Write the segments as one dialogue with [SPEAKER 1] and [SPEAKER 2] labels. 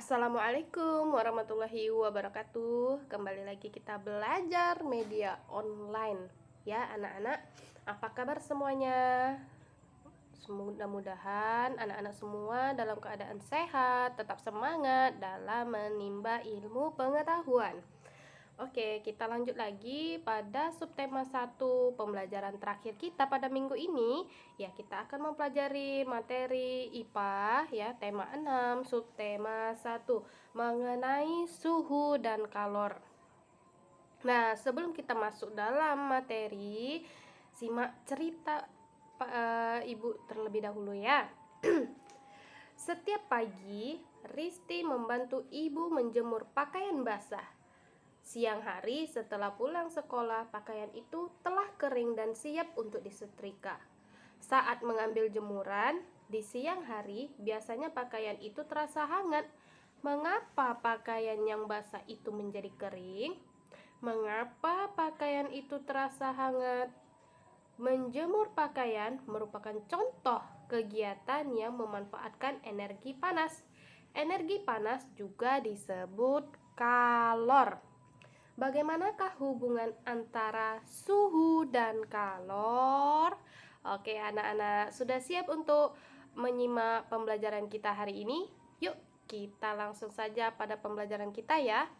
[SPEAKER 1] Assalamualaikum warahmatullahi wabarakatuh. Kembali lagi kita belajar media online. Ya anak-anak, apa kabar semuanya? Mudah-mudahan anak-anak semua dalam keadaan sehat, tetap semangat dalam menimba ilmu pengetahuan. Oke, kita lanjut lagi pada subtema 1 pembelajaran terakhir kita pada minggu ini. Ya, kita akan mempelajari materi IPA ya, tema 6, subtema 1 mengenai suhu dan kalor. Nah, sebelum kita masuk dalam materi, simak cerita Ibu terlebih dahulu ya. Setiap pagi, Risti membantu ibu menjemur pakaian basah. Siang hari setelah pulang sekolah, pakaian itu telah kering dan siap untuk disetrika. Saat mengambil jemuran, di siang hari biasanya pakaian itu terasa hangat. Mengapa pakaian yang basah itu menjadi kering? Mengapa pakaian itu terasa hangat? Menjemur pakaian merupakan contoh kegiatan yang memanfaatkan energi panas. Energi panas juga disebut kalor. Bagaimanakah hubungan antara suhu dan kalor? Oke, anak-anak sudah siap untuk menyimak pembelajaran kita hari ini? Yuk, kita langsung saja pada pembelajaran kita ya.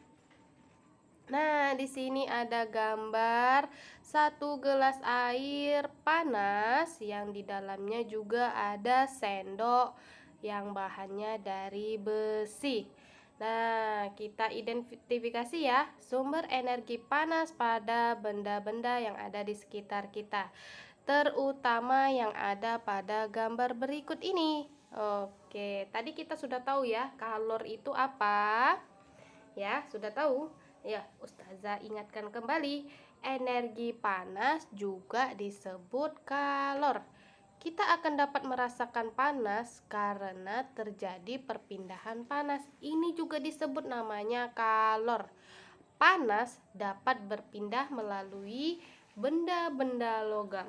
[SPEAKER 1] Nah, di sini ada gambar satu gelas air panas yang di dalamnya juga ada sendok yang bahannya dari besi. Nah, kita identifikasi ya sumber energi panas pada benda-benda yang ada di sekitar kita, terutama yang ada pada gambar berikut ini. Oke, tadi kita sudah tahu ya, kalor itu apa? Ya, sudah tahu? Ya, Ustazah ingatkan kembali, energi panas juga disebut kalor. Kita akan dapat merasakan panas karena terjadi perpindahan panas. Ini juga disebut namanya kalor. Panas dapat berpindah melalui benda-benda logam.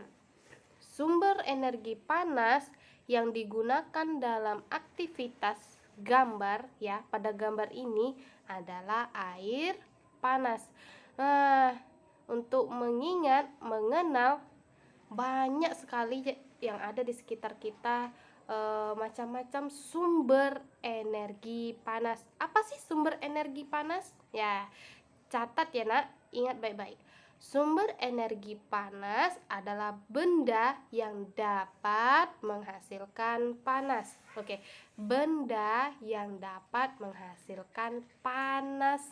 [SPEAKER 1] Sumber energi panas yang digunakan dalam aktivitas gambar ya, pada gambar ini adalah air panas. Nah, untuk mengenal banyak sekali yang ada di sekitar kita, macam-macam sumber energi panas. Apa sih sumber energi panas? Ya, catat ya nak, ingat baik-baik. Sumber energi panas adalah benda yang dapat menghasilkan panas. Oke, benda yang dapat menghasilkan panas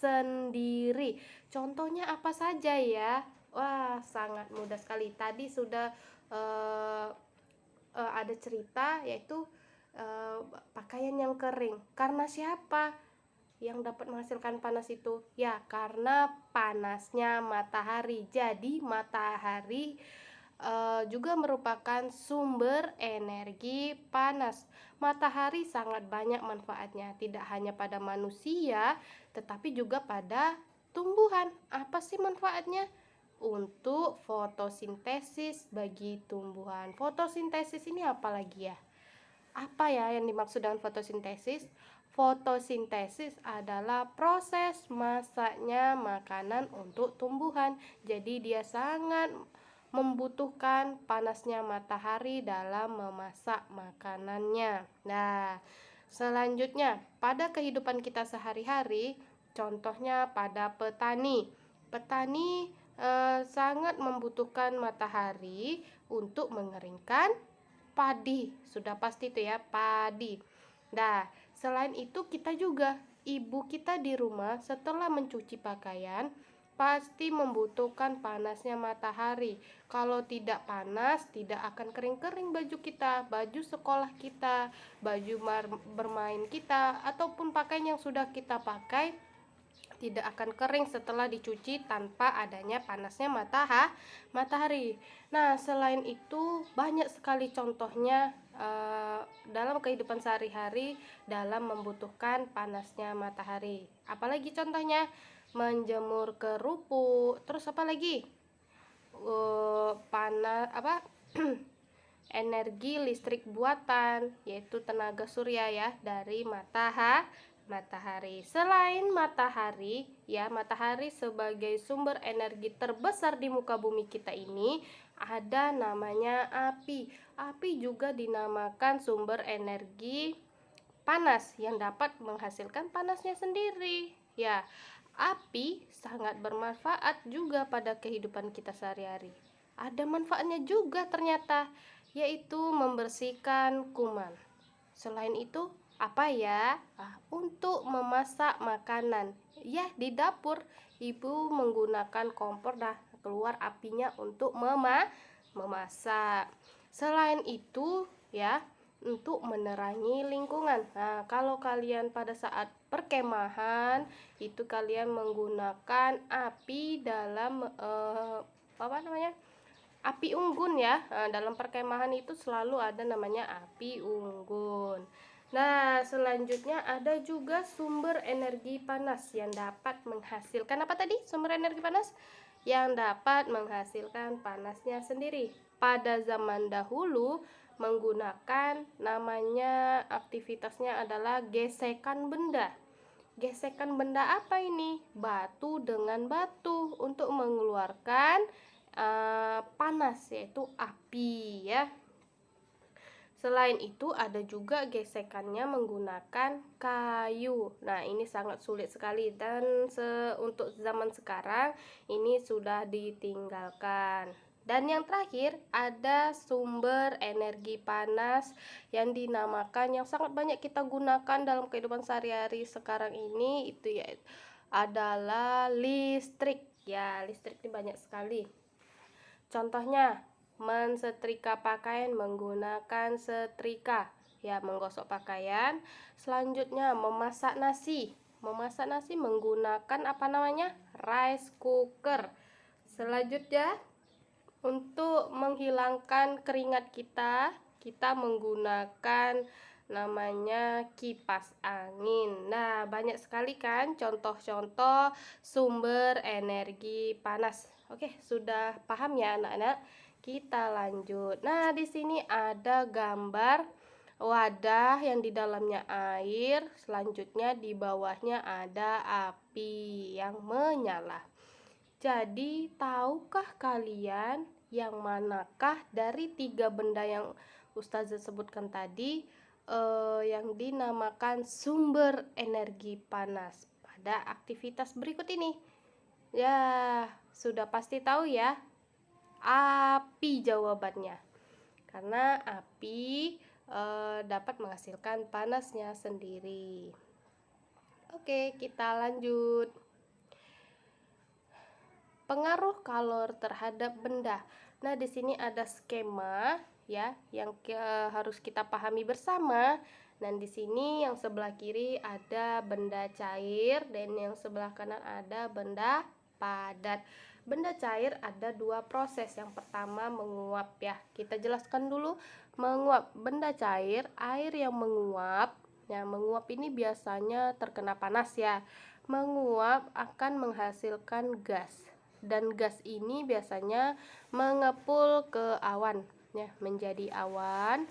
[SPEAKER 1] sendiri. Contohnya apa saja ya? Wah, sangat mudah sekali. Tadi sudah ada cerita yaitu pakaian yang kering. Karena siapa yang dapat menghasilkan panas itu? Ya, karena panasnya matahari. Jadi matahari juga merupakan sumber energi panas. Matahari sangat banyak manfaatnya, tidak hanya pada manusia, tetapi juga pada tumbuhan. Apa sih manfaatnya? Untuk fotosintesis bagi tumbuhan. Fotosintesis ini apa lagi ya? Apa ya yang dimaksud dengan fotosintesis? Fotosintesis adalah proses masaknya makanan untuk tumbuhan. Jadi dia sangat membutuhkan panasnya matahari dalam memasak makanannya. Nah, selanjutnya pada kehidupan kita sehari-hari, contohnya pada petani. Petani sangat membutuhkan matahari untuk mengeringkan padi. Sudah pasti itu ya, padi. Nah, selain itu kita juga, ibu kita di rumah setelah mencuci pakaian pasti membutuhkan panasnya matahari. Kalau tidak panas, tidak akan kering-kering baju kita, baju sekolah kita, baju bermain kita, ataupun pakaian yang sudah kita pakai tidak akan kering setelah dicuci tanpa adanya panasnya matahari. Nah, selain itu banyak sekali contohnya dalam kehidupan sehari-hari dalam membutuhkan panasnya matahari. Apalagi contohnya? Menjemur kerupuk, terus apa lagi? Energi listrik buatan, yaitu tenaga surya ya, dari Matahari. Selain matahari, ya, matahari sebagai sumber energi terbesar di muka bumi kita ini, ada namanya api. Api juga dinamakan sumber energi panas yang dapat menghasilkan panasnya sendiri. Ya, api sangat bermanfaat juga pada kehidupan kita sehari-hari. Ada manfaatnya juga ternyata, yaitu membersihkan kuman. Selain itu, apa ya? Untuk memasak makanan. Ya, di dapur ibu menggunakan kompor, keluar apinya untuk memasak. Selain itu, ya, untuk menerangi lingkungan. Nah, kalau kalian pada saat perkemahan itu kalian menggunakan api dalam apa namanya? Api unggun ya. Nah, dalam perkemahan itu selalu ada namanya api unggun. Nah, selanjutnya ada juga sumber energi panas yang dapat menghasilkan apa tadi? Sumber energi panas yang dapat menghasilkan panasnya sendiri. Pada zaman dahulu menggunakan namanya aktivitasnya adalah gesekan benda. Gesekan benda apa ini? Batu dengan batu untuk mengeluarkan panas, yaitu api ya. Selain itu ada juga gesekannya menggunakan kayu. Nah, ini sangat sulit sekali dan untuk zaman sekarang ini sudah ditinggalkan. Dan yang terakhir ada sumber energi panas yang dinamakan, yang sangat banyak kita gunakan dalam kehidupan sehari-hari sekarang ini, itu ya adalah listrik. Ya, listrik ini banyak sekali. Contohnya, mensetrika pakaian menggunakan setrika, ya, menggosok pakaian. Selanjutnya, memasak nasi. Memasak nasi menggunakan apa namanya? Rice cooker. Selanjutnya, untuk menghilangkan keringat kita menggunakan namanya kipas angin. Nah, banyak sekali kan contoh-contoh sumber energi panas. Oke, sudah paham ya anak-anak? Kita lanjut. Nah, di sini ada gambar wadah yang di dalamnya air, selanjutnya di bawahnya ada api yang menyala. Jadi, tahukah kalian yang manakah dari 3 benda yang Ustazah sebutkan tadi yang dinamakan sumber energi panas pada aktivitas berikut ini? Ya, sudah pasti tahu ya. Api jawabannya. Karena api dapat menghasilkan panasnya sendiri. Oke, kita lanjut. Pengaruh kalor terhadap benda. Nah, di sini ada skema ya yang harus kita pahami bersama. Dan di sini yang sebelah kiri ada benda cair dan yang sebelah kanan ada benda padat. Benda cair ada 2 proses. Yang pertama menguap ya. Kita jelaskan dulu menguap. Benda cair, air yang menguap. Ya, menguap ini biasanya terkena panas ya. Menguap akan menghasilkan gas. Dan gas ini biasanya mengepul ke awan ya, menjadi awan.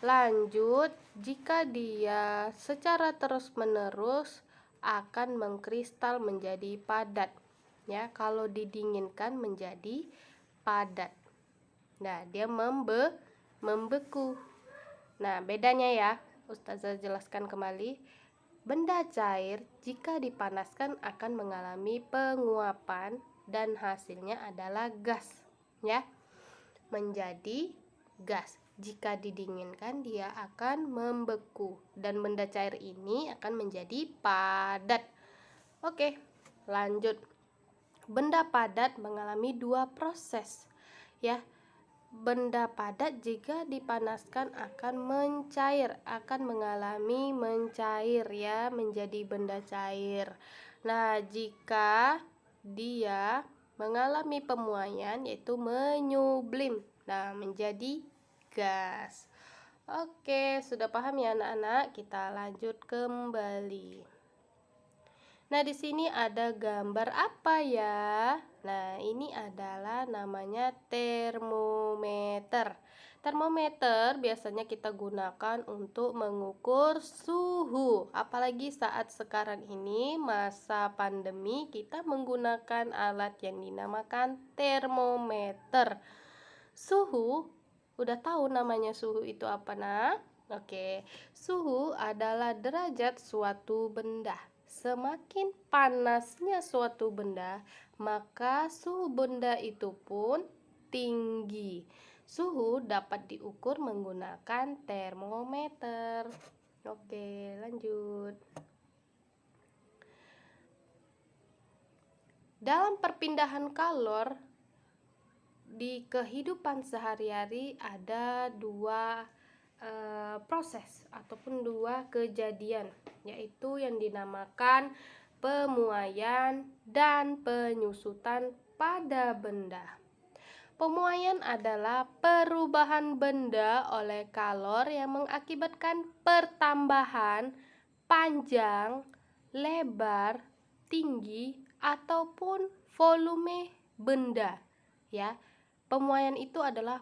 [SPEAKER 1] Lanjut, jika dia secara terus-menerus akan mengkristal menjadi padat ya. Kalau didinginkan menjadi padat. Nah, dia membeku. Nah, bedanya ya, Ustazah jelaskan kembali. Benda cair jika dipanaskan akan mengalami penguapan dan hasilnya adalah gas ya, menjadi gas. Jika didinginkan dia akan membeku dan benda cair ini akan menjadi padat. Oke, lanjut. Benda padat mengalami 2 proses ya. Benda padat jika dipanaskan akan mencair, akan mengalami mencair ya, menjadi benda cair. Nah, jika dia mengalami pemuaian yaitu menyublim, nah menjadi gas. Oke, sudah paham ya anak-anak? Kita lanjut kembali. Nah, di sini ada gambar apa ya? Nah, ini adalah namanya termometer. Termometer biasanya kita gunakan untuk mengukur suhu. Apalagi saat sekarang ini masa pandemi, kita menggunakan alat yang dinamakan termometer. Suhu, udah tahu namanya suhu itu apa, nah? Oke, suhu adalah derajat suatu benda. Semakin panasnya suatu benda, maka suhu benda itu pun tinggi. Suhu dapat diukur menggunakan termometer. Oke, lanjut. Dalam perpindahan kalor di kehidupan sehari-hari ada dua proses ataupun dua kejadian, yaitu yang dinamakan pemuaian dan penyusutan pada benda. Pemuaian adalah perubahan benda oleh kalor yang mengakibatkan pertambahan panjang, lebar, tinggi, ataupun volume benda. Ya, pemuaian itu adalah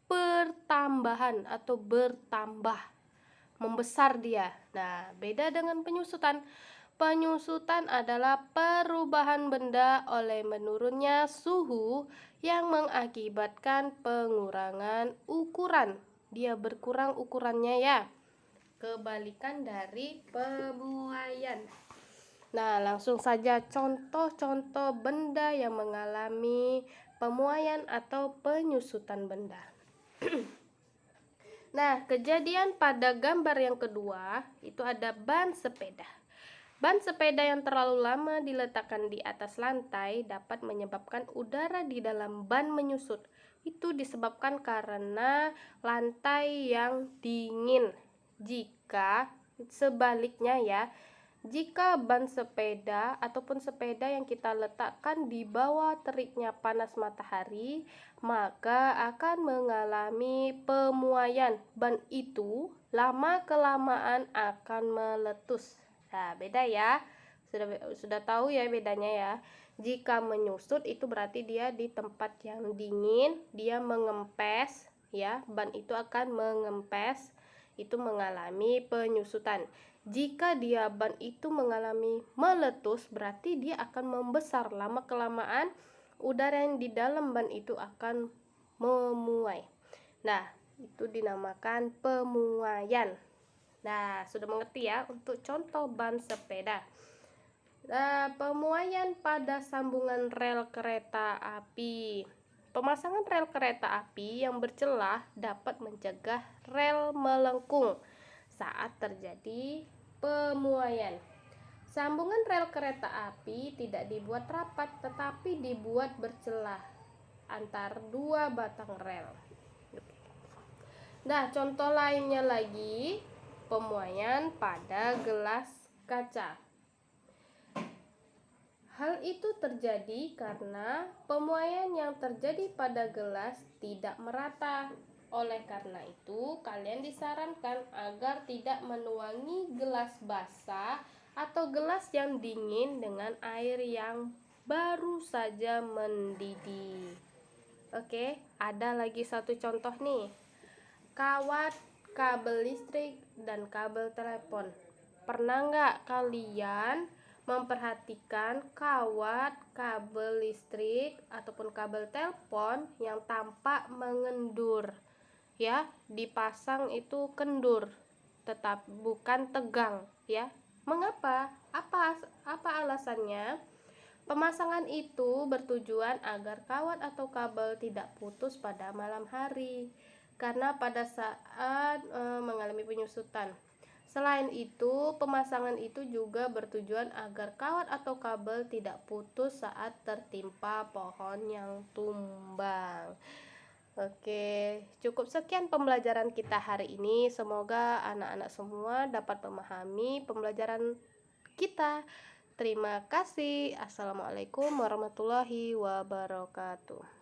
[SPEAKER 1] pertambahan atau bertambah, membesar dia. Nah, beda dengan penyusutan. Penyusutan adalah perubahan benda oleh menurunnya suhu yang mengakibatkan pengurangan ukuran. Dia berkurang ukurannya ya. Kebalikan dari pemuaian. Nah, langsung saja contoh-contoh benda yang mengalami pemuaian atau penyusutan benda. Nah, kejadian pada gambar yang kedua itu ada ban sepeda. Ban sepeda yang terlalu lama diletakkan di atas lantai dapat menyebabkan udara di dalam ban menyusut. Itu disebabkan karena lantai yang dingin. Jika sebaliknya ya, jika ban sepeda ataupun sepeda yang kita letakkan di bawah teriknya panas matahari, maka akan mengalami pemuaian. Ban itu lama-kelamaan akan meletus. Nah, beda ya. Sudah tahu ya bedanya ya. Jika menyusut itu berarti dia di tempat yang dingin, dia mengempes ya, ban itu akan mengempes, itu mengalami penyusutan. Jika dia ban itu mengalami meletus, berarti dia akan membesar. Lama-kelamaan udara yang di dalam ban itu akan memuai. Nah, itu dinamakan pemuaian. Nah, sudah mengerti ya untuk contoh ban sepeda. Nah, pemuaian pada sambungan rel kereta api. Pemasangan rel kereta api yang bercelah dapat mencegah rel melengkung saat terjadi pemuaian. Sambungan rel kereta api tidak dibuat rapat tetapi dibuat bercelah antar dua batang rel. Nah, contoh lainnya lagi, pemuaian pada gelas kaca. Hal itu terjadi karena pemuaian yang terjadi pada gelas tidak merata. Oleh karena itu, kalian disarankan agar tidak menuangi gelas basah atau gelas yang dingin dengan air yang baru saja mendidih. Oke, ada lagi satu contoh nih. Kawat, kabel listrik, dan kabel telepon. Pernah nggak kalian memperhatikan kawat, kabel listrik, ataupun kabel telepon yang tampak mengendur? Ya, dipasang itu kendur, tetap bukan tegang ya. Mengapa? Apa alasannya? Pemasangan itu bertujuan agar kawat atau kabel tidak putus pada malam hari karena pada saat mengalami penyusutan. Selain itu, pemasangan itu juga bertujuan agar kawat atau kabel tidak putus saat tertimpa pohon yang tumbang. Oke, cukup sekian pembelajaran kita hari ini. Semoga anak-anak semua dapat memahami pembelajaran kita. Terima kasih. Assalamualaikum warahmatullahi wabarakatuh.